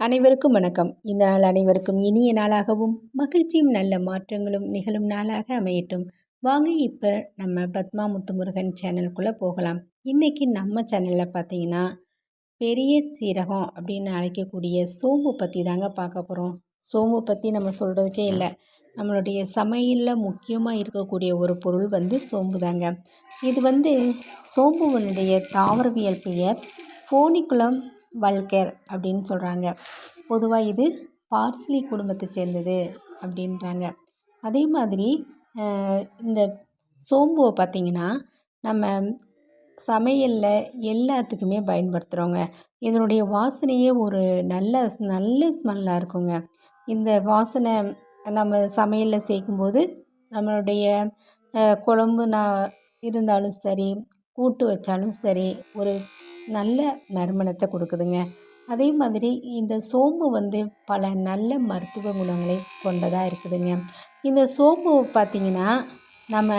அனைவருக்கும் வணக்கம். இந்த நாள் அனைவருக்கும் இனிய நாளாகவும் மகிழ்ச்சியும் நல்ல மாற்றங்களும் நிகழும் நாளாக அமையட்டும். வாங்க இப்போ நம்ம பத்மா முத்துமுருகன் சேனலுக்குள்ளே போகலாம். இன்றைக்கி நம்ம சேனலில் பார்த்தீங்கன்னா பெரிய சீரகம் அப்படின்னு அழைக்கக்கூடிய சோம்பு பற்றி தாங்க பார்க்க போகிறோம். சோம்பு பற்றி நம்ம சொல்கிறதுக்கே இல்லை, நம்மளுடைய சமையலில் முக்கியமாக இருக்கக்கூடிய ஒரு பொருள் சோம்பு தாங்க. இது சோம்புவனுடைய தாவரவியல் பெயர் ஃபோனிகுலம் வல்கர் அப்படின்னு சொல்கிறாங்க. பொதுவாக இது பார்ஸ்லி குடும்பத்தை சேர்ந்தது அப்படின்றாங்க. அதே மாதிரி இந்த சோம்புவை பார்த்திங்கன்னா நம்ம சமையலில் எல்லாத்துக்குமே பயன்படுத்துகிறோங்க. இதனுடைய வாசனையே ஒரு நல்ல நல்ல ஸ்மெல்லாக இருக்குங்க. இந்த வாசனை நம்ம சமையலில் சேர்க்கும்போது நம்மளுடைய குழம்பு இருந்தாலும் சரி, கூட்டு வச்சாலும் சரி, ஒரு நல்ல நறுமணத்தை கொடுக்குதுங்க. அதே மாதிரி இந்த சோம்பு பல நல்ல மருத்துவ குணங்களை கொண்டதாக இருக்குதுங்க. இந்த சோம்பு பார்த்திங்கன்னா நம்ம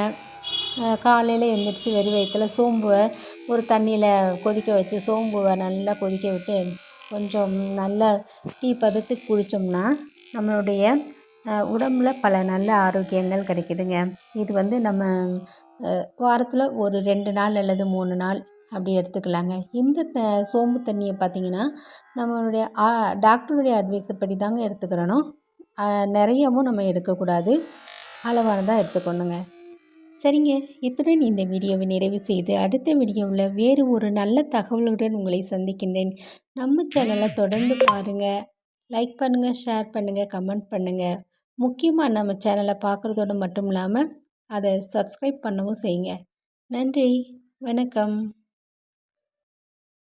காலையில் எழுந்திரிச்சி வெறும் வயிற்றில் சோம்புவை ஒரு தண்ணியில் கொதிக்க வச்சு சோம்புவை நல்லா கொதிக்க விட்டு கொஞ்சம் நல்ல டீ பதத்துக்கு குடித்தோம்னா நம்மளுடைய உடம்பில் பல நல்ல ஆரோக்கியங்கள் கிடைக்குதுங்க. இது நம்ம வாரத்தில் ஒரு 2 நாள் அல்லது 3 நாள் அப்படி எடுத்துக்கலாங்க. இந்த சோம்பு தண்ணியை பார்த்திங்கன்னா நம்மளுடைய டாக்டருடைய அட்வைஸை படி தாங்க எடுத்துக்கிறணும். நிறையவும் நம்ம எடுக்கக்கூடாது, அளவானதாக எடுத்துக்கணுங்க. சரிங்க, இத்துடன் இந்த வீடியோவை நிறைவு செய்து அடுத்த வீடியோவில் வேறு ஒரு நல்ல தகவலுடன் உங்களை சந்திக்கின்றேன். நம்ம சேனலை தொடர்ந்து பாருங்கள், லைக் பண்ணுங்கள், ஷேர் பண்ணுங்கள், கமெண்ட் பண்ணுங்கள். முக்கியமாக நம்ம சேனலை பார்க்குறதோடு மட்டும் இல்லாமல் அதை சப்ஸ்கிரைப் பண்ணவும் செய்யுங்க. நன்றி, வணக்கம்.